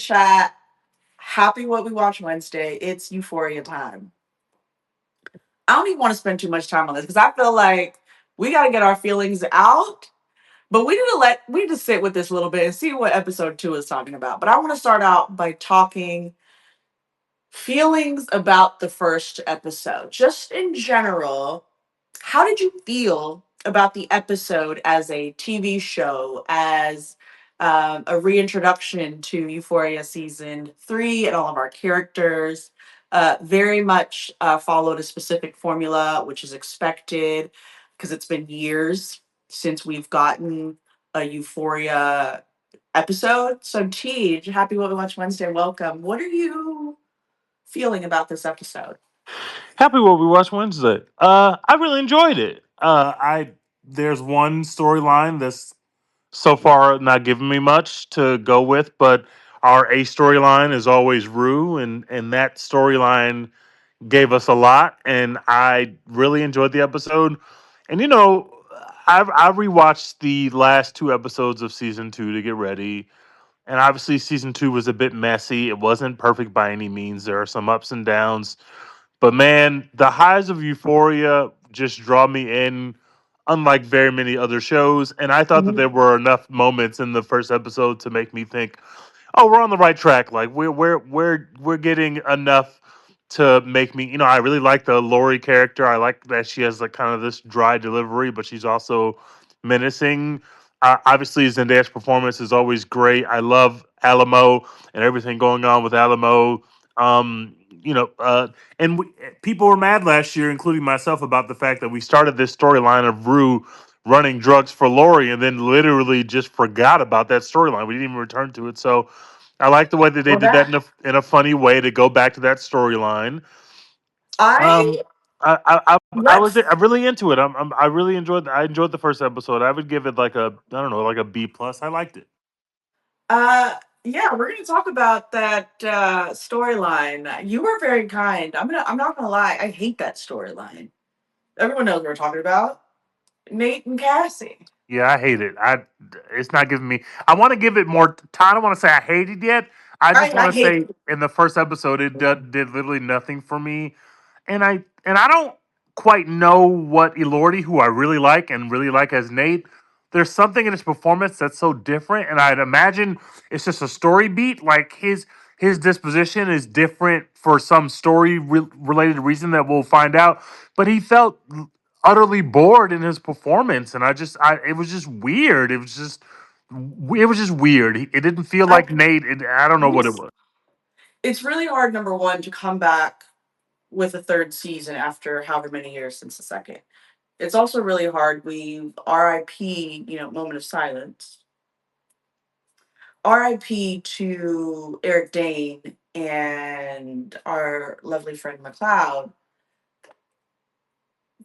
chat. Happy What We Watch Wednesday. It's Euphoria time. I don't even want to spend too much time on this because I feel like we got to get our feelings out. But we need to sit with this a little bit and see what episode 2 is talking about. But I want to start out by talking feelings about the first episode. Just in general, how did you feel about the episode as a TV show, as a reintroduction to Euphoria season 3 and all of our characters? Very much followed a specific formula, which is expected because it's been years since we've gotten a Euphoria episode. So, Teege, happy What We Watch Wednesday. Welcome. What are you feeling about this episode? Happy what we watched Wednesday. I really enjoyed it. I There's one storyline that's so far not giving me much to go with, but our A storyline is always Rue, and that storyline gave us a lot, and I really enjoyed the episode. And I rewatched the last two episodes of season two to get ready, and obviously season two was a bit messy. It wasn't perfect by any means. There are some ups and downs, but man, the highs of Euphoria just draw me in, unlike very many other shows. And I thought that there were enough moments in the first episode to make me think, "Oh, we're on the right track. Like we're getting enough to make me." I really like the Lori character. I like that she has like kind of this dry delivery, but she's also menacing. Obviously, Zendaya's performance is always great. I love Alamo and everything going on with Alamo. Um, you know, uh, and people were mad last year, including myself, about the fact that we started this storyline of Rue running drugs for Lori, and then literally just forgot about that storyline. We didn't even return to it. So I like the way that they Well, did that that in a funny way to go back to that storyline. I Um, I was let's I'm really into it. I really enjoyed the first episode. I would give it like a, I don't know, like a B plus. I liked it. yeah, we're gonna talk about that storyline. You were very kind. I'm not gonna lie, I hate that storyline. Everyone knows what we're talking about. Nate and Cassie. Yeah, I hate it. It's not giving me. I want to give it more time. I don't want to say I hate it yet. I just I want to hate say in the first episode it did literally nothing for me, and I don't quite know what Elordi, who I really like as Nate. There's something in his performance that's so different, and I'd imagine it's just a story beat. Like his disposition is different for some related reason that we'll find out. But he felt utterly bored in his performance, and it was just weird. It was just weird. It didn't feel I like Nate. I don't know what it it's was. it's really hard, number one, to come back with a third season after however many years since the second. It's also really hard. We RIP, moment of silence. RIP to Eric Dane and our lovely friend McLeod.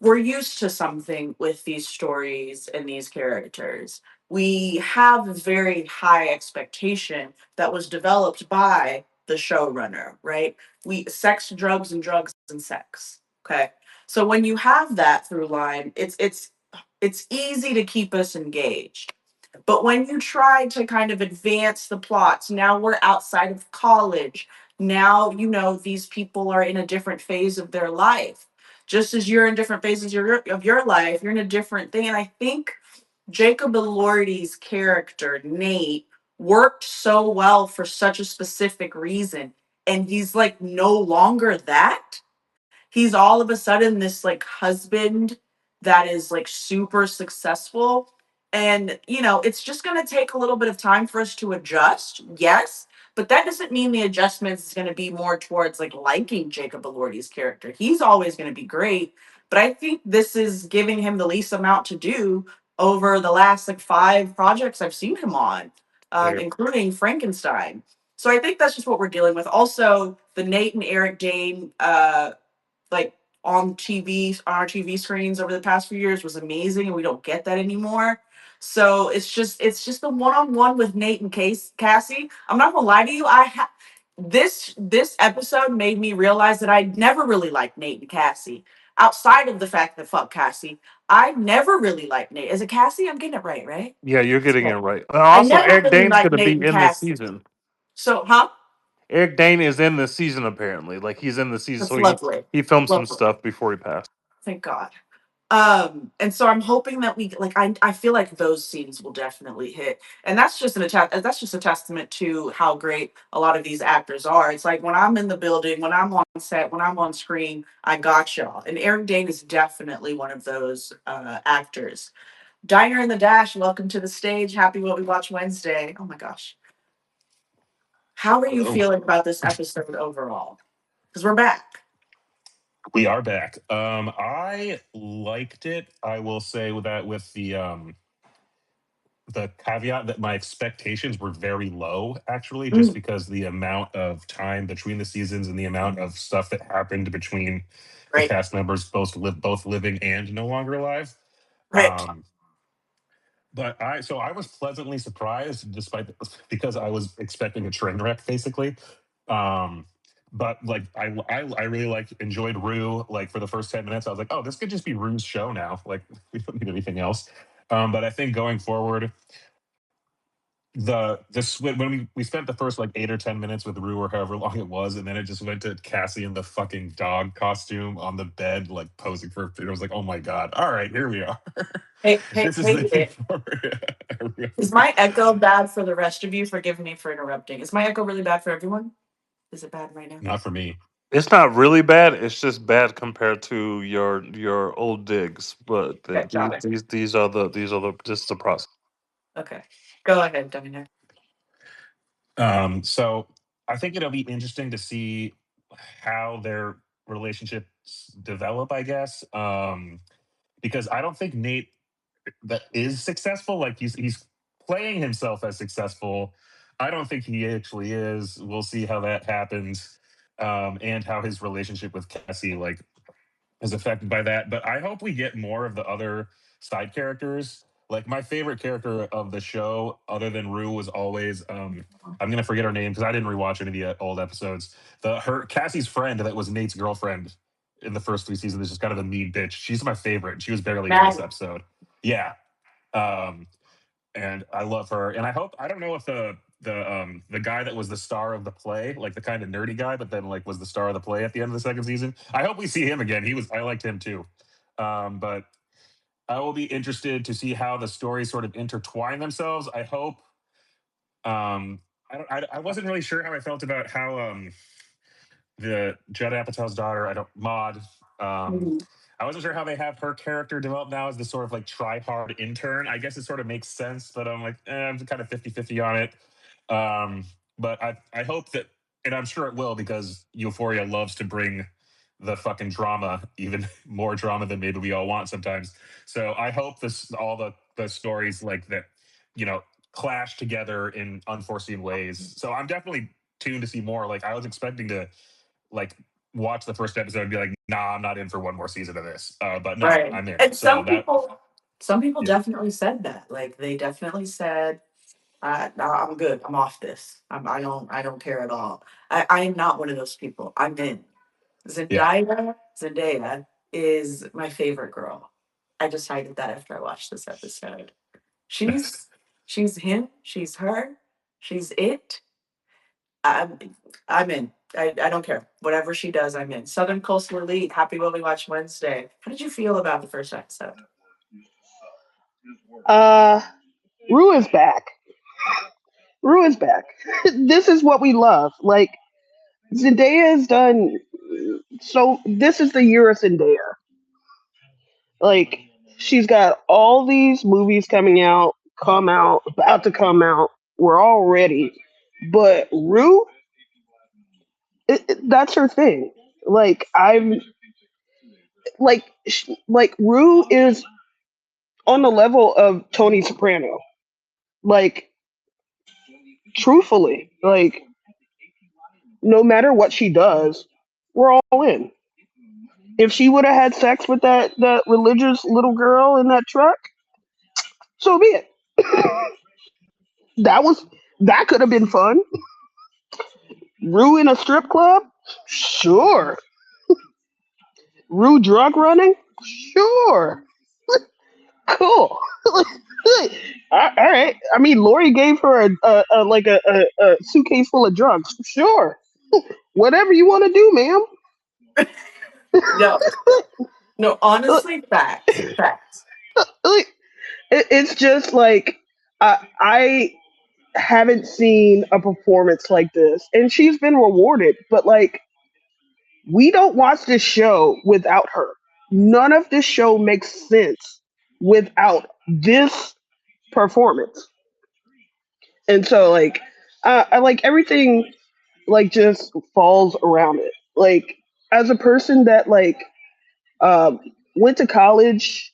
We're used to something with these stories and these characters. We have a very high expectation that was developed by the showrunner, right? We sex, drugs and sex. Okay. So when you have that through line, it's easy to keep us engaged. But when you try to kind of advance the plots, now we're outside of college. Now, these people are in a different phase of their life. Just as you're in different phases of your life, you're in a different thing. And I think Jacob Elordi's character, Nate, worked so well for such a specific reason. And he's like no longer that. He's all of a sudden this like husband that is like super successful. And it's just going to take a little bit of time for us to adjust, yes, but that doesn't mean the adjustments is going to be more towards like liking Jacob Elordi's character. He's always going to be great, but I think this is giving him the least amount to do over the last like 5 projects I've seen him on, Fair. including Frankenstein. So I think that's just what we're dealing with. Also, the Nate and Eric Dane like on our TV screens over the past few years was amazing, and we don't get that anymore. So it's just the one on one with Nate and Cassie. I'm not gonna lie to you. This episode made me realize that I never really liked Nate and Cassie. Outside of the fact that fuck Cassie, I never really liked Nate. Is it Cassie? I'm getting it right, right? Yeah, you're getting it Yeah. right. I Also, never Eric really Dane's liked going to Nate be and in this Cassie. season. So, huh? Eric Dane is in the season apparently. Like he's in the season, That's so lovely. he filmed some Lovely. stuff before he passed. Thank God. And so I'm hoping that we like I feel like those scenes will definitely hit. And that's just a testament to how great a lot of these actors are. It's like when I'm in the building, when I'm on set, when I'm on screen, I got y'all. And Eric Dane is definitely one of those actors. Diner in the Dash, welcome to the stage. Happy What We Watch Wednesday. Oh my gosh. How are you Hello. feeling about this episode overall? Because we're back. We are back. I liked it. I will say with that with the caveat that my expectations were very low, actually, just Mm, because the amount of time between the seasons and the amount of stuff that happened between the right, cast members, both living and no longer alive. right. Um, but I was pleasantly surprised, despite because I was expecting a train wreck, basically. Um, but like I really enjoyed Rue. Like for the first 10 minutes, I was like, oh, this could just be Rue's show now. Like we don't need anything else. But I think going forward, when we spent the first like 8 or 10 minutes with Rue or however long it was, and then it just went to Cassie in the fucking dog costume on the bed, like posing for. It was like, oh my god! All right, here we are. Hey, hey, This is hey, the hey. Euphoria. Is my echo bad for the rest of you? Forgive me for interrupting. Is my echo really bad for everyone? Is it bad right now? Not for me. It's not really bad. It's just bad compared to your old digs. But Okay, got it. these are the this is the process. Okay. Go ahead, Dana. So I think it'll be interesting to see how their relationships develop, I guess. Because I don't think Nate that is successful. Like he's playing himself as successful. I don't think he actually is. We'll see how that happens. And how his relationship with Cassie is affected by that. But I hope we get more of the other side characters. Like my favorite character of the show, other than Rue, was always I'm gonna forget her name because I didn't rewatch any of the old episodes. The her Cassie's friend that was Nate's girlfriend in the first 3 seasons is just kind of a mean bitch. She's my favorite. She was barely in this Maddie. episode. Yeah. Um, and I love her. And I don't know if the guy that was the star of the play, like the kind of nerdy guy, but then like was the star of the play at the end of the second season. I hope we see him again. I liked him too. But I will be interested to see how the stories sort of intertwine themselves. I hope. I wasn't really sure how I felt about how the Judd Apatow's daughter, I don't Maud. Um, Mhm. I wasn't sure how they have her character develop now as this sort of like try hard intern. I guess it sort of makes sense, but I'm like, I'm kind of 50-50 on it. Um, but I hope that, and I'm sure it will because Euphoria loves to bring the fucking drama, even more drama than maybe we all want sometimes. So I hope all the stories like that, you know, clash together in unforeseen ways. So I'm definitely tuned to see more. Like I was expecting to like watch the first episode and be like, nah, I'm not in for one more season of this. But no, Right. I'm in. And So that some people yeah. definitely said that. Like they definitely said, nah, I'm good. I'm off this. I don't care at all. I am not one of those people. I'm in. Yeah. Zendaya is my favorite girl. I decided that after I watched this episode. She's she's him, she's her, she's it. I'm I'm in. I don't care. Whatever she does, I'm in. Southern Coastal Elite, happy when we watch Wednesday. How did you feel about the first episode? Uh, Rue is back. Rue is back. This is what we love. Like Zendaya has done. So this is the year of Zendaya. Like she's got all these movies come out, about to come out. We're all ready. But Rue, that's her thing. Like I'm like Rue is on the level of Tony Soprano. Like truthfully, like no matter what she does, we're all in. If she would have had sex with that religious little girl in that truck, so be it. That was that could have been fun. Rue in a strip club, sure. Rue drug running, sure. Cool. All right. I mean, Lori gave her a suitcase full of drugs. Sure, whatever you want to do, ma'am. No, no, honestly, facts, facts. Like, it's just like I haven't seen a performance like this, and she's been rewarded. But like, we don't watch this show without her. None of this show makes sense without this performance. And so, like, I like everything. Like, just falls around it. Like, as a person that um, went to college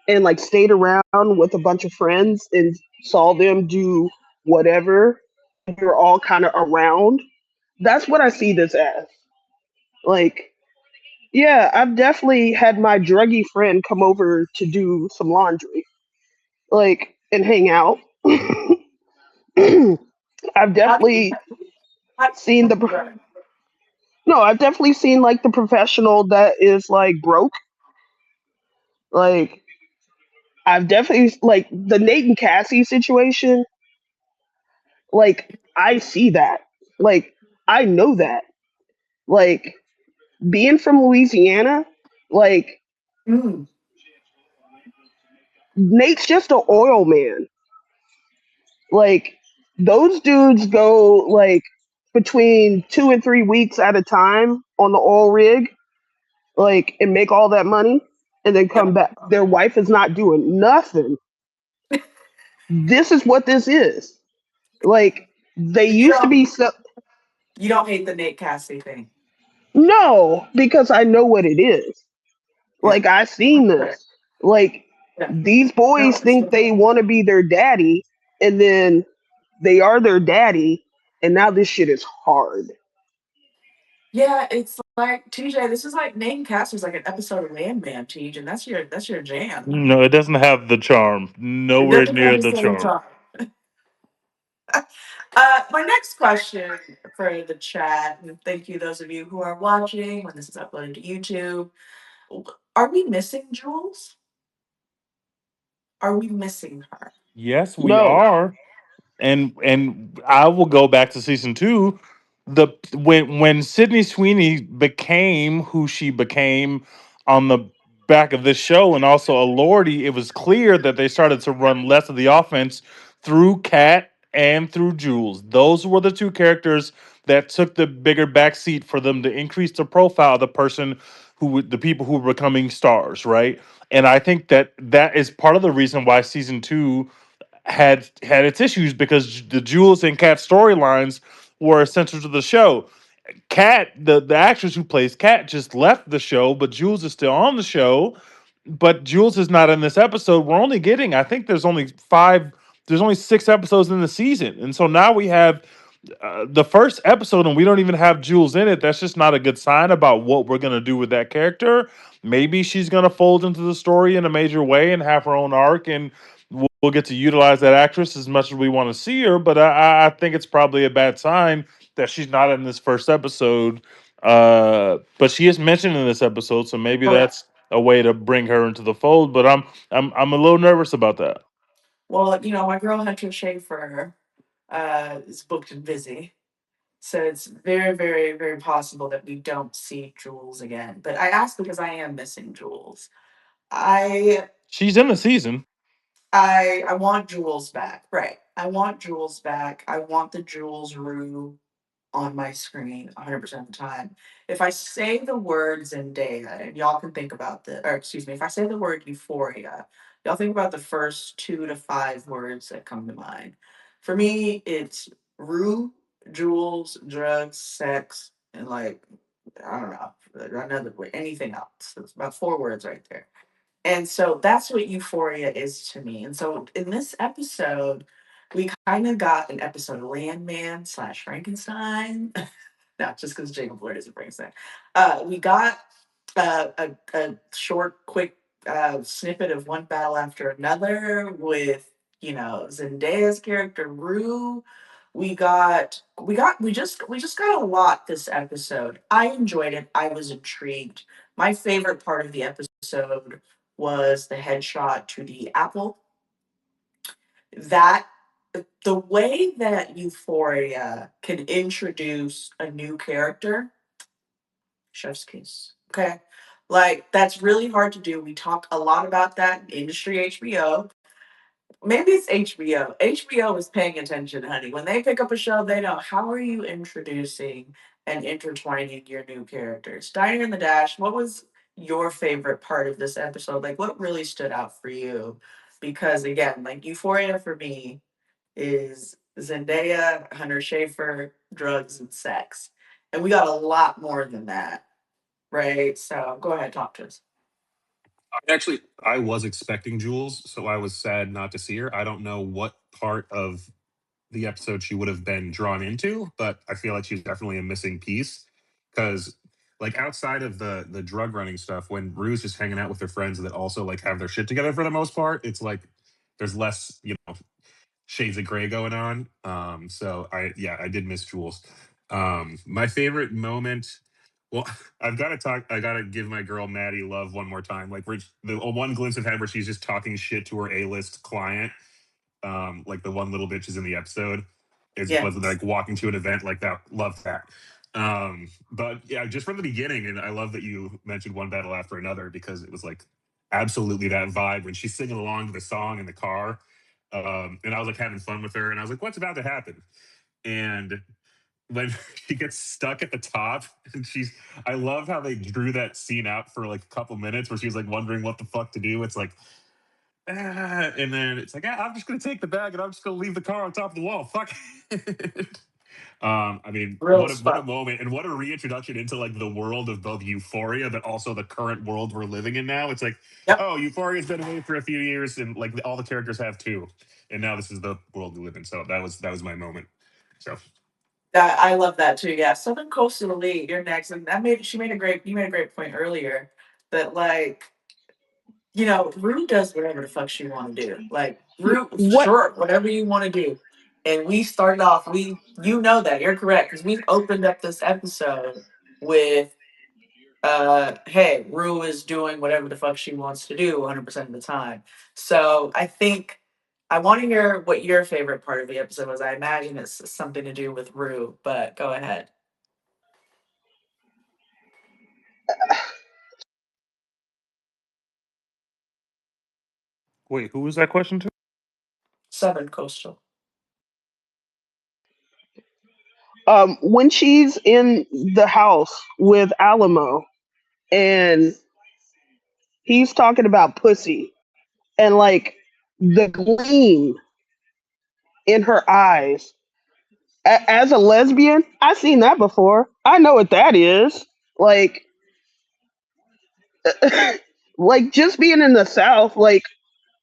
and like stayed around with a bunch of friends and saw them do whatever, we were all kind of around. That's what I see this as. Like, yeah, I've definitely had my druggy friend come over to do some laundry, like, and hang out. I've How do you? definitely How, seen the right. no, I've definitely seen like the professional that is like broke. Like, I've definitely like the Nate and Cassie situation. Like, I see that. Like, I know that. Like, being from Louisiana, like, Mm, Nate's just an oil man. Like, those dudes go like between 2 and 3 weeks at a time on the oil rig, like, and make all that money and then come yep. back. Their wife is not doing nothing. This is what this is. Like, they So you used to don't be so. you don't hate the Nate Cassie thing. No, because I know what it is. Yeah. Like, I've seen Right. this. Like, Yeah. these boys No, it's think they want to be their daddy, and then they are their daddy, and now this shit is hard. yeah, it's like TJ, this is like Nate and Cassie's like an episode of Landman, TJ, and that's your jam. No, it doesn't have the charm. It Nowhere doesn't have near the the same charm. time. My next question for the chat, and thank you those of you who are watching when this is uploaded to YouTube. Are we missing Jules? Are we missing her? Yes, we No, are. And I will go back to season two. The when Sydney Sweeney became who she became on the back of this show, and also Elordi, it was clear that they started to run less of the offense through Kat and through Jules. Those were the two characters that took the bigger backseat for them to increase the profile of the person the people who were becoming stars, right? And I think that that is part of the reason why season two had its issues because the Jules and Kat storylines were essential to the show. Kat, the actress who plays Kat, just left the show, but Jules is still on the show. But Jules is not in this episode. We're only getting, I think, there's only 6 episodes in the season, and so now we have the first episode, and we don't even have Jules in it. That's just not a good sign about what we're gonna do with that character. Maybe she's gonna fold into the story in a major way and have her own arc, and we'll get to utilize that actress as much as we want to see her. But I think it's probably a bad sign that she's not in this first episode. But she is mentioned in this episode, so maybe Oh, that's a way to bring her into the fold. But I'm a little nervous about that. well, my girl Hunter Schaefer is booked and busy. So it's very, very, very possible that we don't see Jules again. But I ask because I am missing Jules. I She's in the season. I want Jules back. Right. I want Jules back. I want the Jules Rue on my screen 100% of the time. If I say the word Zendaya, and y'all can think about the, or excuse me, if I say the word Euphoria, y'all think about the first 2 to 5 words that come to mind. For me, it's Rue, Jules, drugs, sex, and like, I don't know, another word, anything else. It's about 4 words right there. And so that's what Euphoria is to me. And so in this episode, we kind of got an episode of Landman slash Frankenstein. Not just because Jacob Blurt is a Frankenstein. We got a short, quick snippet of one battle after another with Zendaya's character Rue. We just got a lot this episode. I enjoyed it. I was intrigued. My favorite part of the episode was the headshot to the apple. That the way that Euphoria can introduce a new character, chef's kiss. Okay. Like that's really hard to do. We talk a lot about that in industry HBO. Maybe it's HBO. HBO is paying attention, honey. When they pick up a show, they know how are you introducing and intertwining your new characters. Diner and the Dash, what was your favorite part of this episode? Like what really stood out for you? Because again, like Euphoria for me is Zendaya, Hunter Schafer, drugs and sex. And we got a lot more than that, right? So go ahead, talk to us. I was expecting Jules, so I was sad not to see her. I don't know what part of the episode she would have been drawn into, but I feel like she's definitely a missing piece because like outside of the drug running stuff, when Rue's just hanging out with her friends that also like have their shit together for the most part, it's like there's less, shades of gray going on. So I did miss Jules. My favorite moment. Well, I gotta give my girl Maddie love one more time. Like, the one glimpse I've had where she's just talking shit to her A-list client, like the one little bitch is in the episode, is Yeah. was like walking to an event like that. Love that. But yeah, just from the beginning, and I love that you mentioned one battle after another because it was like absolutely that vibe when she's singing along to the song in the car. And I was like having fun with her, and I was like, "What's about to happen?" And when she gets stuck at the top, and I love how they drew that scene out for like a couple minutes where she's like wondering what the fuck to do. It's like, and then it's like, I'm just gonna take the bag and I'm just gonna leave the car on top of the wall. Fuck it. I mean, Real what a spot. moment and what a reintroduction into like the world of both Euphoria, but also the current world we're living in now. It's like, Yep. oh, Euphoria's been away for a few years, and like all the characters have too, and now this is the world we live in. So that was my moment. So I love that too. Yeah, Southern Coastal Elite, you're next, and that made she made a great you made a great point earlier that like Rue does whatever the fuck she want to do. Like Rue, What sure, whatever you want to do. And we started off. You know that you're correct because we opened up this episode with hey, Rue is doing whatever the fuck she wants to do 100% of the time. So I think I want to hear what your favorite part of the episode was. I imagine it's something to do with Rue, but go ahead. Wait, who was that question to? Southern Coastal. when she's in the house with Alamo and he's talking about pussy and like the gleam in her eyes. As a lesbian, I've seen that before. I know what that is. Like, like just being in the South, like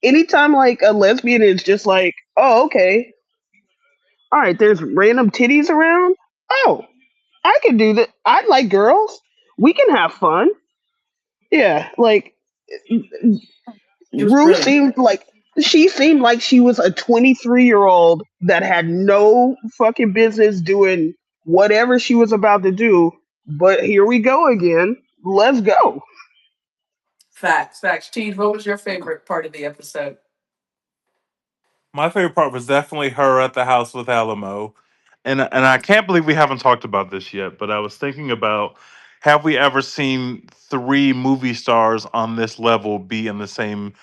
anytime like a lesbian is just like, oh, okay, all right, there's random titties around. Oh, I can do that. I like girls. We can have fun. Yeah, like It was Rue brilliant. seemed like she was a 23-year-old that had no fucking business doing whatever she was about to do. But here we go again. Let's go. Facts, facts. Teej, what was your favorite part of the episode? My favorite part was definitely her at the house with Alamo, and I can't believe we haven't talked about this yet. But I was thinking about, have we ever seen three movie stars on this level be in the same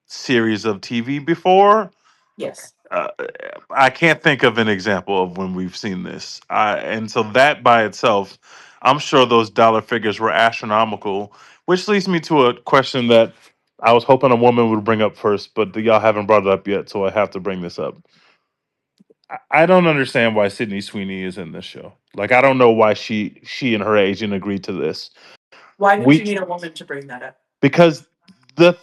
series of TV before? Yes. uh, I can't think of an example of when we've seen this. And so that by itself, I'm sure those dollar figures were astronomical, which leads me to a question that I was hoping a woman would bring up first, but y'all haven't brought it up yet, so I have to bring this up. I don't understand why Sydney Sweeney is in this show. Like, I don't know why she and her agent agreed to this. Why did We you need a woman to bring that up? because the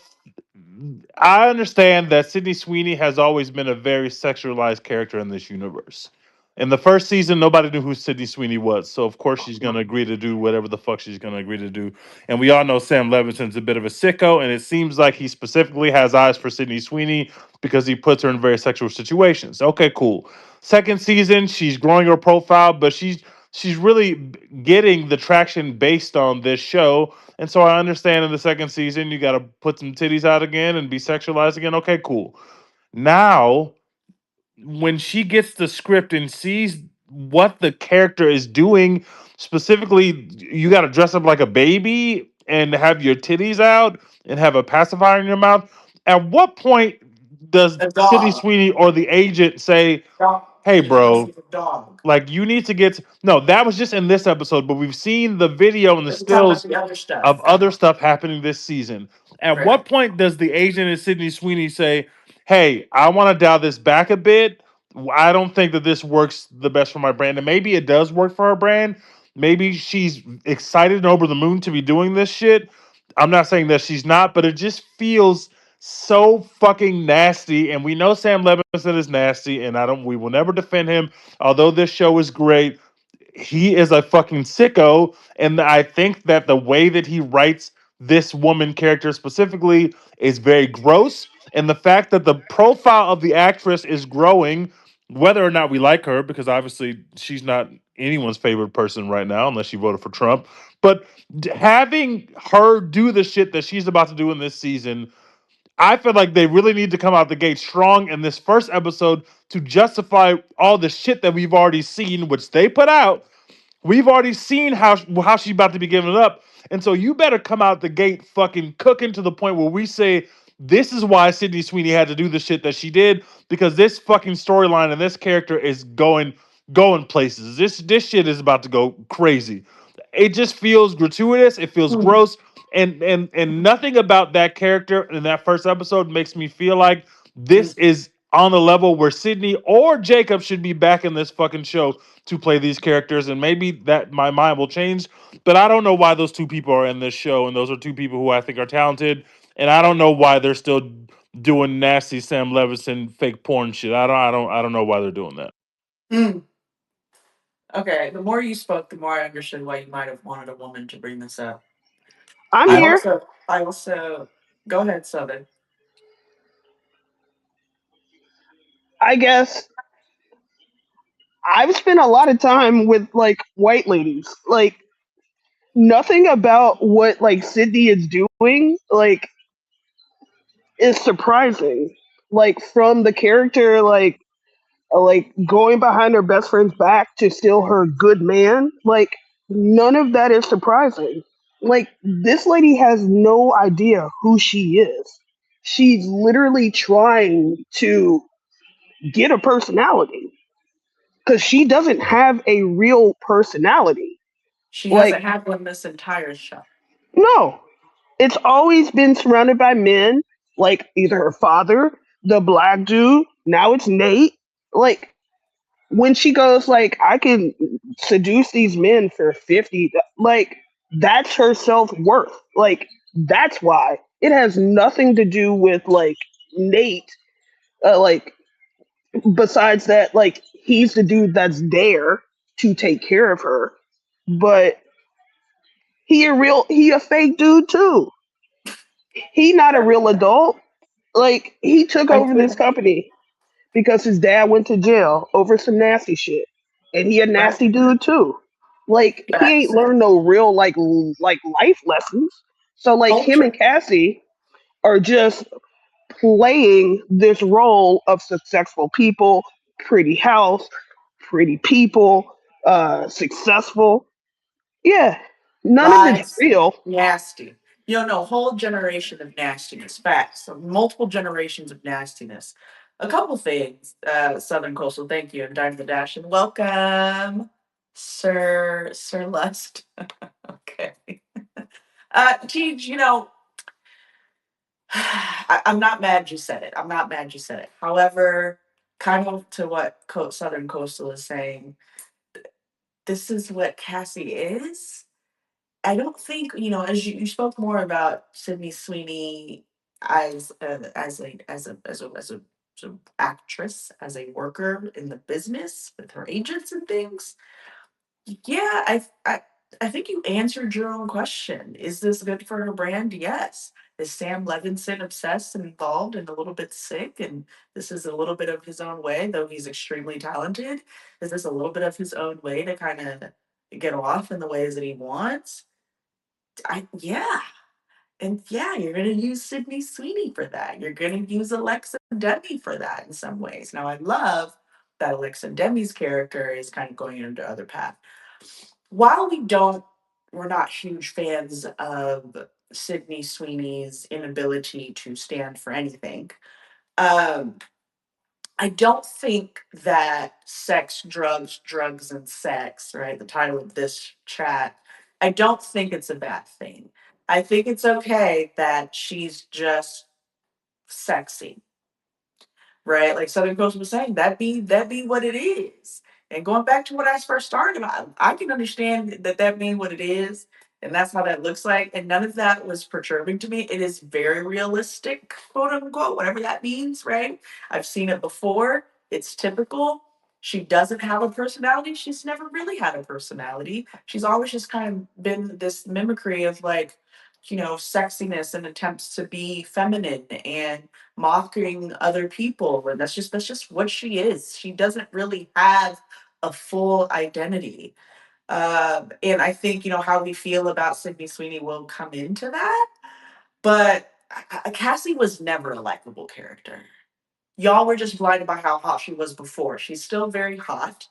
I understand that Sydney Sweeney has always been a very sexualized character in this universe. In the first season, nobody knew who Sydney Sweeney was, so of course she's gonna agree to do whatever the fuck she's gonna agree to do. And we all know Sam Levinson's a bit of a sicko, and it seems like he specifically has eyes for Sydney Sweeney because he puts her in very sexual situations. Okay, cool. Second season, she's growing her profile, but she's really getting the traction based on this show, and so I understand in the second season you got to put some titties out again and be sexualized again. Okay, cool. Now, when she gets the script and sees what the character is doing, specifically, you got to dress up like a baby and have your titties out and have a pacifier in your mouth. At what point does A Sydney dog. Sweeney or the agent say, Dog. "Hey, She dresses bro, as a dog. like you need to get no"? That was just in this episode, but we've seen the video and the We're talking about stills the other stuff. of other stuff happening this season. At Right. what point does the agent and Sydney Sweeney say, "Hey, I want to dial this back a bit. I don't think that this works the best for my brand." And maybe it does work for her brand. Maybe she's excited and over the moon to be doing this shit. I'm not saying that she's not, but it just feels so fucking nasty. And we know Sam Levinson is nasty, and I don't. We will never defend him. Although this show is great, he is a fucking sicko, and I think that the way that he writes this woman character specifically is very gross, and the fact that the profile of the actress is growing, whether or not we like her, because obviously she's not anyone's favorite person right now unless she voted for Trump, but having her do the shit that she's about to do in this season, I feel like they really need to come out the gate strong in this first episode to justify all the shit that we've already seen, which they put out. We've already seen how she's about to be giving it up. And so you better come out the gate fucking cooking to the point where we say this is why Sydney Sweeney had to do the shit that she did, because this fucking storyline and this character is going places. This shit is about to go crazy. It just feels gratuitous, it feels Hmm. gross, and nothing about that character in that first episode makes me feel like Hmm. this is on the level where Sydney or Jacob should be back in this fucking show to play these characters, and maybe that my mind will change. But I don't know why those two people are in this show, and those are two people who I think are talented, and I don't know why they're still doing nasty Sam Levinson fake porn shit. I don't know why they're doing that. Hmm. Okay. The more you spoke, the more I understood why you might have wanted a woman to bring this up. I'm I here. also, I also, go ahead, Southern. I guess I've spent a lot of time with like white ladies. Like nothing about what like Sydney is doing is surprising. Like from the character like going behind her best friend's back to steal her good man, like none of that is surprising. Like this lady has no idea who she is. She's literally trying to get a personality because she doesn't have a real personality. She Like hasn't had one this entire show. no, it's always been surrounded by men, like either her father, the black dude, now it's Nate. Like when she goes like I can seduce these men for 50, like that's her self-worth. Like that's why. It has nothing to do with like Nate, like besides that like he's the dude that's there to take care of her. But he a fake dude too. He not a Okay. real adult. Like he took I over this think, company because his dad went to jail over some nasty shit, and he a right? nasty dude too. Like he ain't Facts. learned no real like life lessons. So like him and Culture. Cassie are just playing this role of successful people, pretty house, pretty people, successful. Yeah, none of it's Lies. real. Nasty. You know, whole generation of nastiness. Facts. So multiple generations of nastiness. A couple things, Southern Coastal. Thank you. And Dine the Dash. And welcome, Sir Lust. Okay. Teej, I'm not mad you said it. I'm not mad you said it. However, kind of to what Southern Coastal is saying, this is what Cassie is. I don't think as you spoke more about Sydney Sweeney as a actress, as a worker in the business with her agents and things. Yeah, I think you answered your own question. Is this good for her brand? Yes. Is Sam Levinson obsessed and involved and a little bit sick? And this is a little bit of his own way, though he's extremely talented. Is this a little bit of his own way to kind of get off in the ways that he wants? Yeah. And yeah, you're gonna use Sydney Sweeney for that. You're gonna use Alexa Demi for that in some ways. Now I love that Alexa Demi's character is kind of going into other path. While we're not huge fans of Sydney Sweeney's inability to stand for anything. Um, I don't think that sex, drugs, and sex, right? The title of this chat, I don't think it's a bad thing. I think it's okay that she's just sexy, right? Like Southern Coast was saying, that be what it is. And going back to what I first started, I can understand that being what it is, and that's how that looks like. And none of that was perturbing to me. It is very realistic, quote unquote, whatever that means, right? I've seen it before. It's typical. She doesn't have a personality. She's never really had a personality. She's always just kind of been this mimicry of like, sexiness and attempts to be feminine and mocking other people, and that's just what she is. She doesn't really have a full identity. And I think how we feel about Sydney Sweeney will come into that. But Cassie was never a likable character. Y'all were just blinded by how hot she was before. She's still very hot,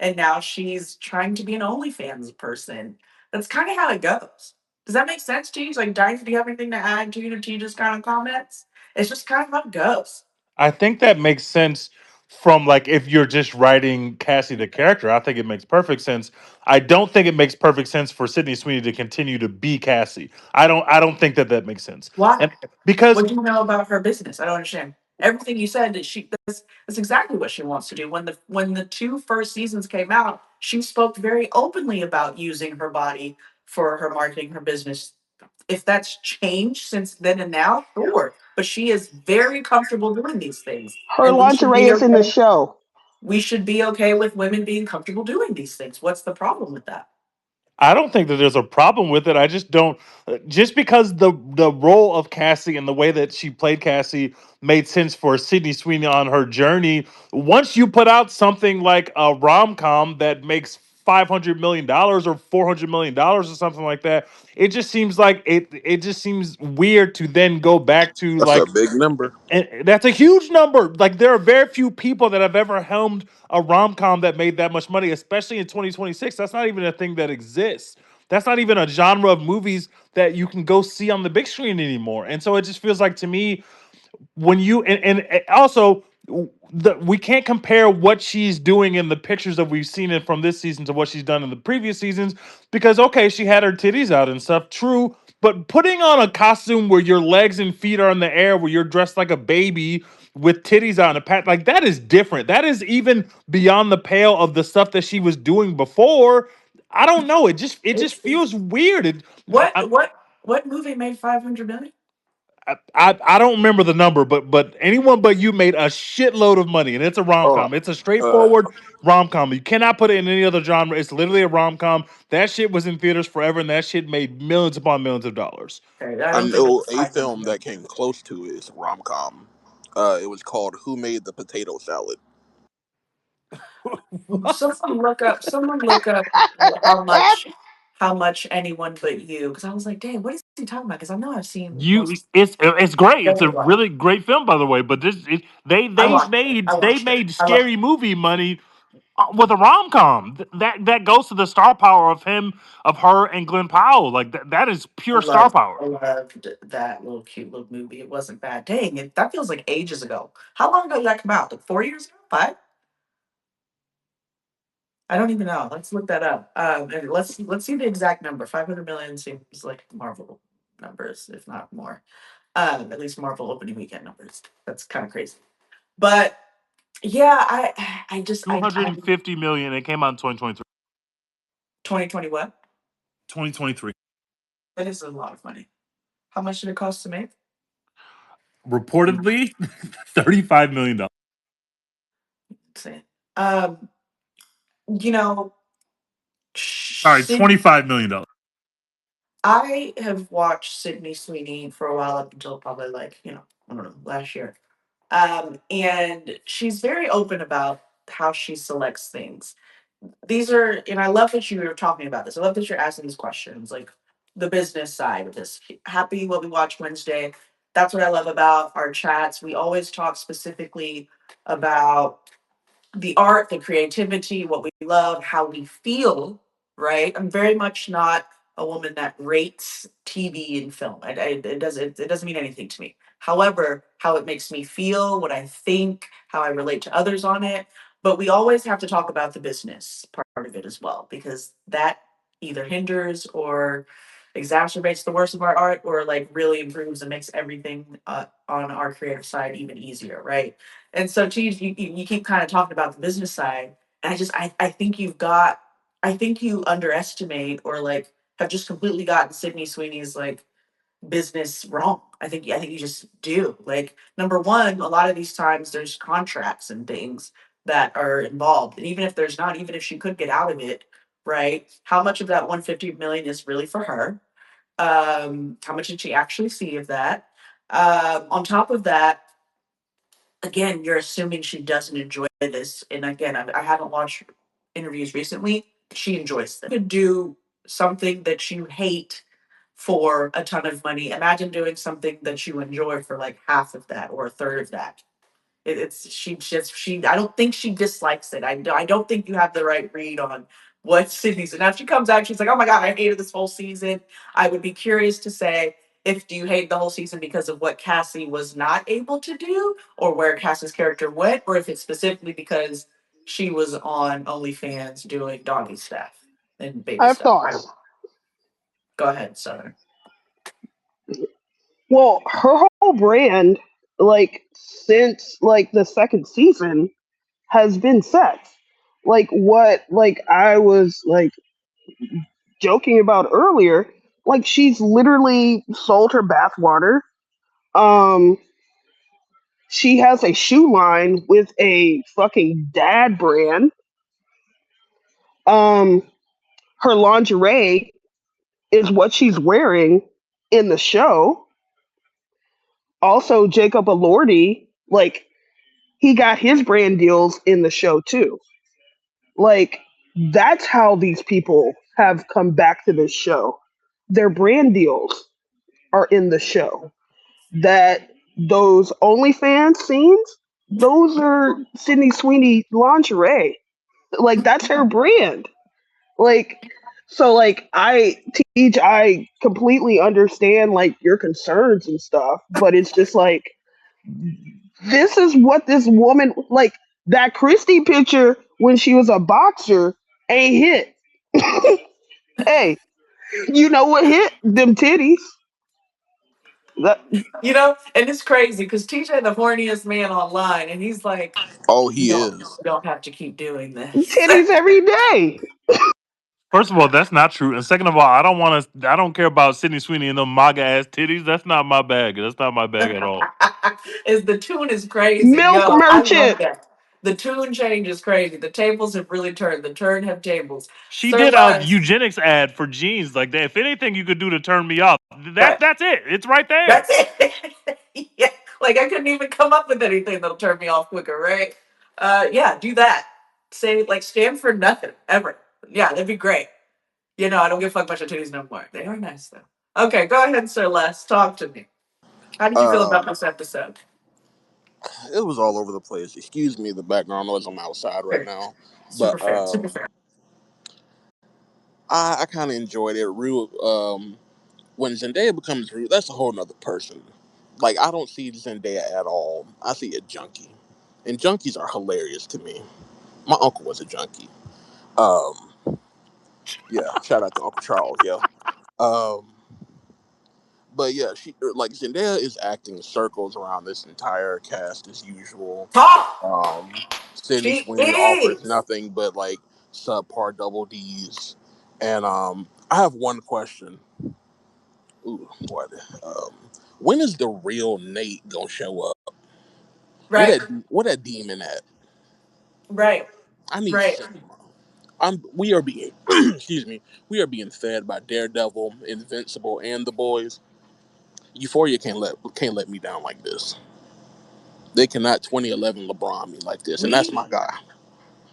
and now she's trying to be an OnlyFans person. That's kind of how it goes. Does that make sense to you? Like, Diane, do you have anything to add to Teege's kind of comments? It's just kind of how it goes. I think that makes sense from like if you're just writing Cassie the character. I think it makes perfect sense. I don't think it makes perfect sense for Sydney Sweeney to continue to be Cassie. I don't think that makes sense. Why? And because What do you know about her business? I don't understand. Everything you said that that's exactly what she wants to do. When the two first seasons came out, she spoke very openly about using her body for her marketing, her business. If that's changed since then and now, sure. But she is very comfortable doing these things. Her And we should lingerie be is in the okay. show. We should be okay with women being comfortable doing these things. What's the problem with that? I don't think that there's a problem with it. I just don't. Just because the role of Cassie and the way that she played Cassie made sense for Sydney Sweeney on her journey. Once you put out something like a rom com that makes $500 million or $400 million or something like that, it just seems like it just seems weird to then go back to That's a like, big number. and that's a huge number. Like there are very few people that have ever helmed a rom com that made that much money, especially in 2026. That's not even a thing that exists. That's not even a genre of movies that you can go see on the big screen anymore. And so it just feels like to me when you and also we can't compare what she's doing in the pictures that we've seen it from this season to what she's done in the previous seasons because okay, she had her titties out and stuff, true, but putting on a costume where your legs and feet are in the air, where you're dressed like a baby with titties out and a pat, like that is different. That is even beyond the pale of the stuff that she was doing before. I don't know. It just It's feels weird. what movie made 500 million? I don't remember the number, but anyone but you made a shitload of money, and it's a rom Oh, com. It's a uh, straightforward rom com. You cannot put it in any other genre. It's literally a rom com. That shit was in theaters forever, and that shit made millions upon millions of dollars. Okay, I I don't think it know was a five hundred film million. that came close to is rom com. It was called Who Made the Potato Salad. Someone look up how much how much anyone but you, because I was like, dang, what is he talking about? Because I know I've seen You, most. it's great. It's a Everyone. really great film, by the way. But they I they watched it. made I they watched it. made I watched scary movie money with a rom com. That goes to the star power of him, of her, and Glenn Powell. Like that is I pure star loved power. I loved that little cute little movie. It wasn't bad. Dang, that feels like ages ago. How long ago did that come out? Like 4 years ago? Five? I don't even know. Let's look that up. And let's see the exact number. 500 million seems like Marvel numbers, if not more. At least Marvel opening weekend numbers. That's kind of crazy. But yeah, I just Two hundred and I fifty million. It came out in 2023. 2020 what? 2023. That is a lot of money. How much did it cost to make? Reportedly, $35 million. Insane. Um, you know, Sorry, Sid, $25 million. I have watched Sydney Sweeney for a while up until probably like, I don't know, last year. And she's very open about how she selects things. And I love that you were talking about this. I love that you're asking these questions. Like, the business side of this. Happy what we watch Wednesday. That's what I love about our chats. We always talk specifically about the art, the creativity, what we love, how we feel, right? I'm very much not a woman that rates TV and film. It doesn't mean anything to me. However, how it makes me feel, what I think, how I relate to others on it. But we always have to talk about the business part of it as well, because that either hinders or exacerbates the worst of our art, or like really improves and makes everything on our creative side even easier, right? And so, Cheese, you keep kind of talking about the business side, and I think I think you underestimate or like have just completely gotten Sydney Sweeney's like business wrong. I think you just do. Like, number one, a lot of these times there's contracts and things that are involved, and even if there's not, even if she could get out of it, right? How much of that 150 million is really for her? How much did she actually see of that? On top of that, again, you're assuming she doesn't enjoy this. And again, I haven't watched interviews recently. She enjoys them. Could do something that you hate for a ton of money. Imagine doing something that you enjoy for like half of that or a third of that. It's she. I don't think she dislikes it. I don't think you have the right read on what Sydney's. And now if she comes out, she's like, "Oh my god, I hated this whole season." I would be curious to say, if do you hate the whole season because of what Cassie was not able to do, or where Cassie's character went, or if it's specifically because she was on OnlyFans doing doggy stuff and I baby have stuff. thoughts. Go ahead, Southern. Well, her whole brand, like since like the second season, has been sex. Like what like I was like joking about earlier, like she's literally sold her bathwater. Um she has a shoe line with a fucking dad brand. Um her lingerie is what she's wearing in the show. Also Jacob Elordi, like he got his brand deals in the show too. Like that's how these people have come back to this show. Their brand deals are in the show. That those OnlyFans scenes, those are Sydney Sweeney lingerie. Like that's her brand. Like so like I completely understand like your concerns and stuff, but it's just like this is what this woman like that Christie picture when she was a boxer ain't hit. Hey, you know what hit? Them titties. That And it's crazy because TJ the horniest man online, and he's like, Oh, you he don't is. you don't have to keep doing this. titties every day. First of all, that's not true. And second of all, I don't want to. I don't care about Sydney Sweeney and them MAGA ass titties. That's not my bag. That's not my bag at all. Is the tune is crazy. Milk Yo, I love merchant. that. The tune change is crazy. The tables have really turned. The turn have tables. She Sir did a Les, eugenics ad for jeans like that. If anything you could do to turn me off, right. that's it. It's right there. That's it. Yeah. Like I couldn't even come up with anything that'll turn me off quicker, right? Yeah, do that. Say like stand for nothing ever. Yeah, that'd be great. I don't give a fuck about your titties no more. They are nice though. Okay, go ahead, Sir Les. Talk to me. How did you feel about Um, this episode? it was all over the place. Excuse me, the background noise. I'm outside right Fair. now, Super but fair. Super fair. I kind of enjoyed it. Rue, when Zendaya becomes Rue, that's a whole nother person. Like I don't see Zendaya at all. I see a junkie, and junkies are hilarious to me. My uncle was a junkie. Um, yeah, shout out to Uncle Charles. Yeah. Um, but yeah, she like Zendaya is acting circles around this entire cast as usual. Talk. Sydney She Sweeney offers is. nothing but like subpar double D's. And I have one question. Ooh, what? Um, when is the real Nate gonna show up? Right. What that demon at? Right. I need Right. cinema. We are being excuse me. We are being fed by Daredevil, Invincible, and the boys. Euphoria can't let me down like this. They cannot 2011 LeBron me like this, and that's We my guy.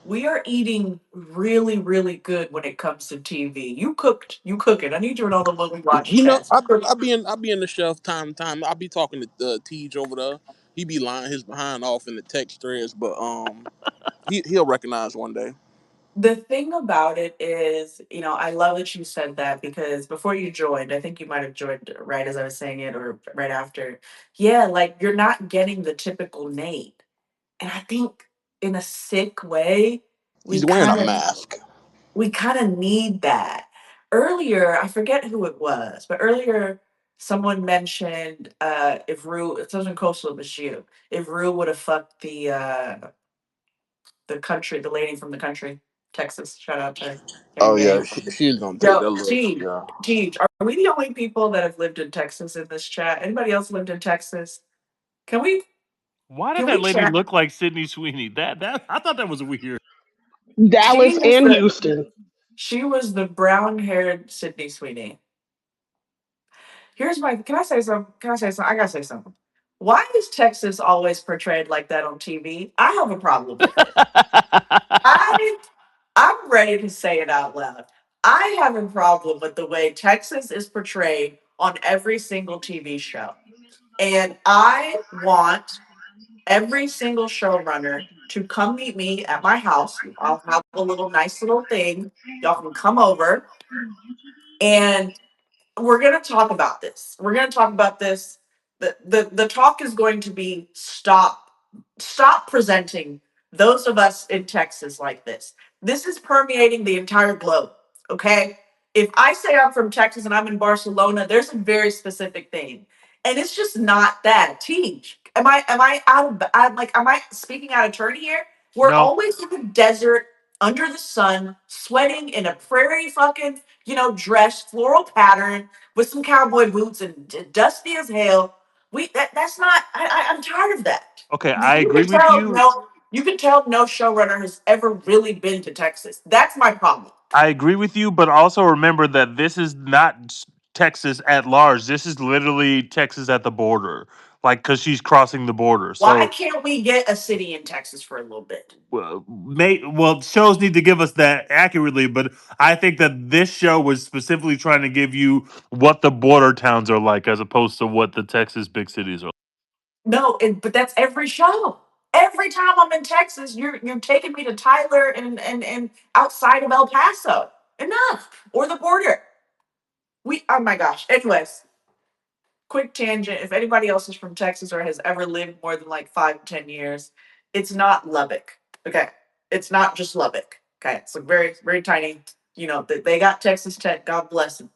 We are eating really, really good when it comes to TV. You cooking. I need you to know the what we watch You know, chats. I be in the chef time to time. I be talking to Teege over there. He be lying his behind off in the text threads, but he'll recognize one day. The thing about it is, I love that you said that because before you joined, I think you might have joined right as I was saying it or right after. Yeah, like you're not getting the typical Nate. And I think in a sick way, we He's wearing a kind of mask. we kind of need that. Earlier, I forget who it was, but earlier someone mentioned if Rue, it wasn't Coastal, it was you. If Rue would have fucked the country, the lady from the country, Texas. Shout out to Oh Gang yeah, Gang. she's gonna take Yo, that look. Yeah. Teej, are we the only people that have lived in Texas in this chat? Anybody else lived in Texas? Can we Why did can that we lady chat? look like Sydney Sweeney? That I thought that was weird. She Dallas was and the Houston. she was the brown haired Sydney Sweeney. Here's my can I say something? Can I say something? I gotta say something. Why is Texas always portrayed like that on TV? I have a problem with it. I I'm ready to say it out loud. I have a problem with the way Texas is portrayed on every single TV show. And I want every single showrunner to come meet me at my house. I'll have a little nice little thing. Y'all can come over and we're going to talk about this. We're going to talk about this. The talk is going to be stop presenting those of us in Texas like this. This is permeating the entire globe. Okay? If I say I'm from Texas and I'm in Barcelona, there's a very specific thing. And it's just not that. Teach. Am I out of I'm like am I speaking out of turn here? We're No. always in the desert under the sun, sweating in a prairie fucking dress, floral pattern with some cowboy boots and dusty as hell. That's not. I'm tired of that. Okay, You I agree can with tell you. no. You can tell no showrunner has ever really been to Texas. That's my problem. I agree with you, but also remember that this is not Texas at large. This is literally Texas at the border, like because she's crossing the border. Why So, can't we get a city in Texas for a little bit? shows need to give us that accurately. But I think that this show was specifically trying to give you what the border towns are like, as opposed to what the Texas big cities are. No, but that's every show. Every time I'm in Texas, you're taking me to Tyler and outside of El Paso. Enough or the border. We oh my gosh. Anyways, quick tangent. If anybody else is from Texas or has ever lived more than like 5 to 10 years, it's not Lubbock. Okay. It's not just Lubbock. Okay. It's like very, very tiny. They got Texas Tech. God bless them.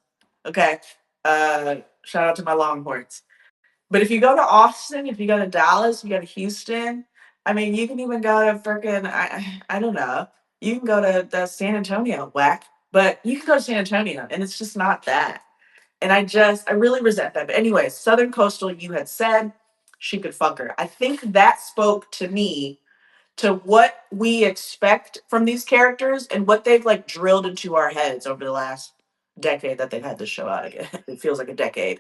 Okay. Shout out to my Longhorns. But if you go to Austin, if you go to Dallas, you go to Houston, I mean, you can even go to freaking, I don't know. You can go to San Antonio, whack. But you can go to San Antonio, and it's just not that. And I really resent that. But anyways, Southern Coastal, you had said she could fuck her. I think that spoke to me to what we expect from these characters and what they've like drilled into our heads over the last decade that they've had this show out again. It feels like a decade.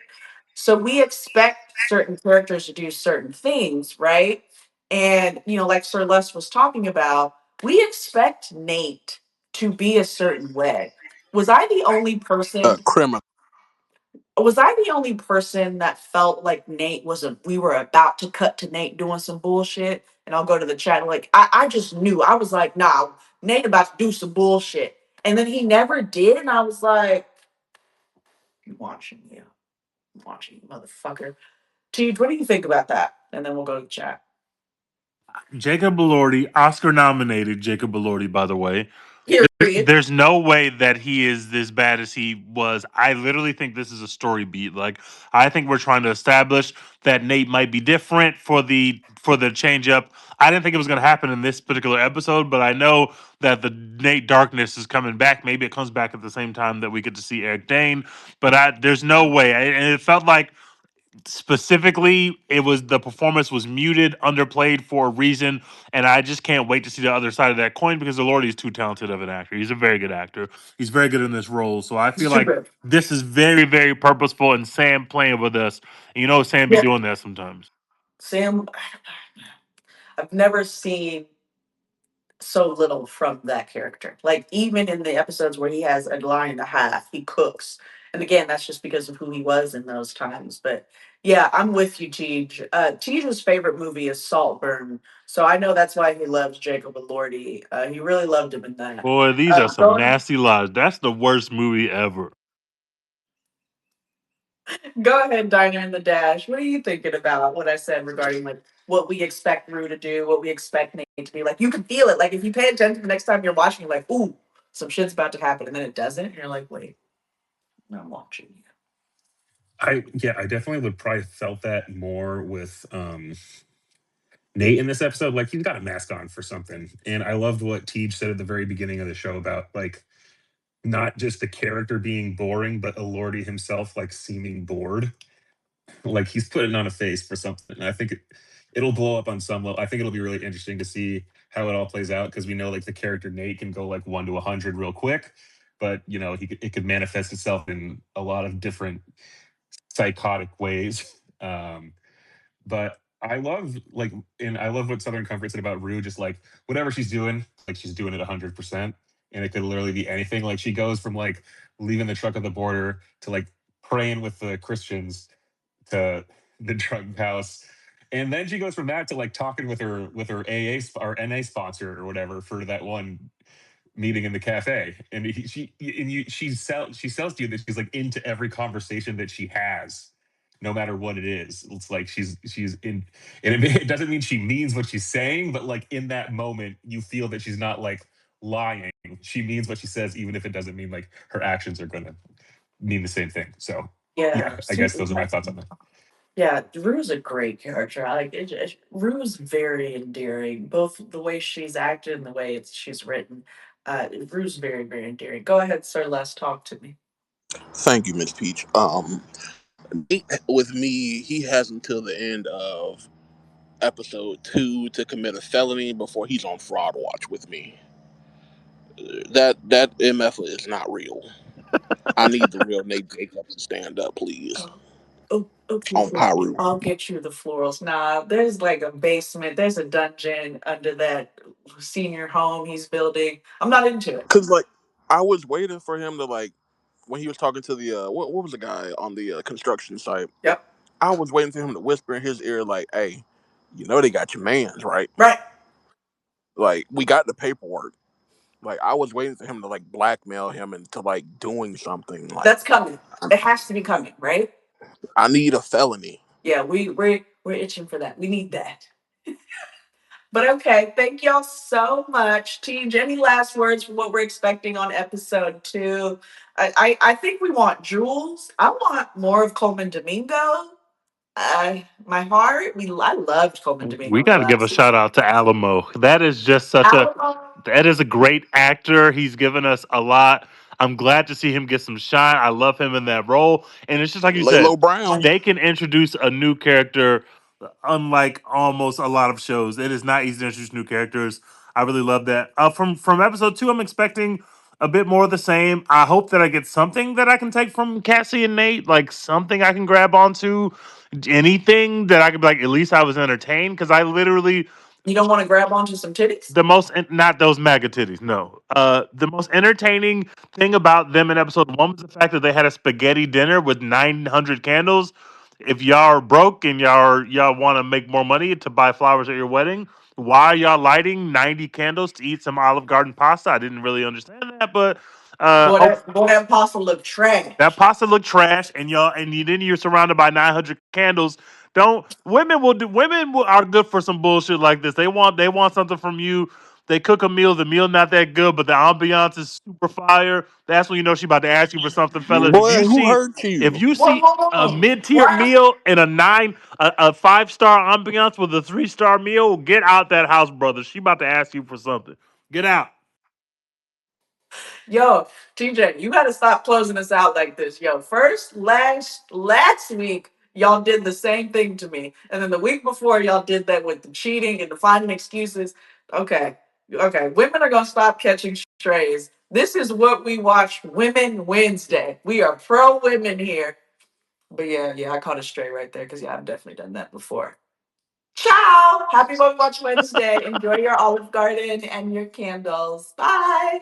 So we expect certain characters to do certain things, right? And like Sir Les was talking about, we expect Nate to be a certain way. Was I the only person Criminal. was I the only person that felt like Nate was we were about to cut to Nate doing some bullshit? And I'll go to the chat like I just knew. I was like, nah, Nate about to do some bullshit. And then he never did, and I was like, I'm watching you. I'm watching you, motherfucker. Teej, what do you think about that? And then we'll go to the chat. Jacob Elordi, Oscar nominated Jacob Elordi, by the way. Period. There's no way that he is this bad as he was. I literally think this is a story beat. Like, I think we're trying to establish that Nate might be different for the change up. I didn't think it was going to happen in this particular episode, but I know that the Nate darkness is coming back. Maybe it comes back at the same time that we get to see Eric Dane. But there's no way. And it felt like specifically it was the performance was muted, underplayed for a reason, and I just can't wait to see the other side of that coin because the Lord is too talented of an actor. He's a very good actor. He's very good in this role. So I feel like Super. this is very, very purposeful, and Sam playing with us. And Sam be Yeah. doing that sometimes. Sam, I've never seen so little from that character. Like even in the episodes where he has a line and a half, he cooks. And again, that's just because of who he was in those times. But yeah, I'm with you, Teege. Teege's favorite movie is Saltburn, so I know that's why he loves Jacob Elordi. He really loved him in that. Boy, these are some Going nasty lies. That's the worst movie ever. Go ahead, Diner in the Dash. What are you thinking about what I said regarding like what we expect Rue to do, what we expect Nate to be like? You can feel it. Like if you pay attention the next time you're watching, you're like, ooh, some shit's about to happen, and then it doesn't. And you're like, wait, I'm watching you. I definitely would probably felt that more with Nate in this episode. Like he's got a mask on for something, and I loved what Teej said at the very beginning of the show about like not just the character being boring, but Elordi himself like seeming bored. Like he's putting on a face for something. And I think it'll blow up on some level. I think it'll be really interesting to see how it all plays out because we know like the character Nate can go like 1 to 100 real quick, but you know it could manifest itself in a lot of different psychotic ways. But I love like, and I love what Southern Comfort said about Rue. Just like whatever she's doing, like she's doing it 100%, and it could literally be anything. Like she goes from like leaving the truck at the border to like praying with the Christians to the drug house. And then she goes from that to like talking with her or NA sponsor or whatever for that one meeting in the cafe. And she sells to you that she's like into every conversation that she has, no matter what it is. It's like she's in, and it doesn't mean she means what she's saying, but like in that moment, you feel that she's not like lying. She means what she says, even if it doesn't mean like her actions are going to mean the same thing. So yeah, Yeah, I guess super. those are my thoughts on that. Yeah, Rue's a great character. I like it. Rue's very endearing, both the way she's acted and the way she's written. Rue's very, very endearing. Go ahead, sir. Let's talk to me. Thank you, Miss Peach. Nate, with me, he has until the end of episode 2 to commit a felony before he's on fraud watch with me. That MF is not real. I need the real Nate Jacobs to stand up, please. Oh, oh, okay, On Fluffy. Pyru. I'll get you the florals. Nah, there's like a basement. There's a dungeon under that senior home he's building. I'm not into it. Cause like I was waiting for him to like when he was talking to the what was the guy on the construction site. Yep. I was waiting for him to whisper in his ear like, "Hey, you know they got your man's right. Right. Like we got the paperwork." Like I was waiting for him to like blackmail him into like doing something. Like That's coming. It has to be coming, right? I need a felony. Yeah, we're itching for that. We need that. But okay, thank y'all so much. Teej, any last words for what we're expecting on episode 2? I think we want Jules. I want more of Colman Domingo. My heart, I loved Colman We Domingo in the got to give a last shout season. out to Alamo. That is just such a Alamo, that is a great actor. He's given us a lot. I'm glad to see him get some shine. I love him in that role. And it's just like you said, Laylo Brown. they can introduce a new character unlike almost a lot of shows. It is not easy to introduce new characters. I really love that. From episode 2, I'm expecting a bit more of the same. I hope that I get something that I can take from Cassie and Nate, like something I can grab onto, anything that I could be like, at least I was entertained because I literally you don't want to grab onto some titties? the most not those mega titties, no. The most entertaining thing about them in episode 1 was the fact that they had a spaghetti dinner with 900 candles. If y'all are broke and y'all want to make more money to buy flowers at your wedding, why are y'all lighting 90 candles to eat some Olive Garden pasta? I didn't really understand that, but hope Boy, that pasta looked that trash. pasta looked trash, and then you're surrounded by 900 candles. Don't women are good for some bullshit like this. They want something from you. They cook a meal. The meal not that good, but the ambiance is super fire. That's when you know she about to ask you for something, fellas. If Boy, you who see hurt if you? you Whoa, see whoa, whoa, a whoa. mid tier Why? meal and a 5-star ambiance with a 3-star meal, get out that house, brother. She about to ask you for something. Get out. Yo, TJ, you gotta stop closing us out like this. Yo, first last week y'all did the same thing to me, and then the week before y'all did that with the cheating and the finding excuses. Okay, okay, women are gonna stop catching strays. This is what we watch Women Wednesday. We are pro women here. But yeah, I caught a stray right there because yeah, I've definitely done that before. Ciao. Happy What We Watch Wednesday. Enjoy your Olive Garden and your candles. Bye.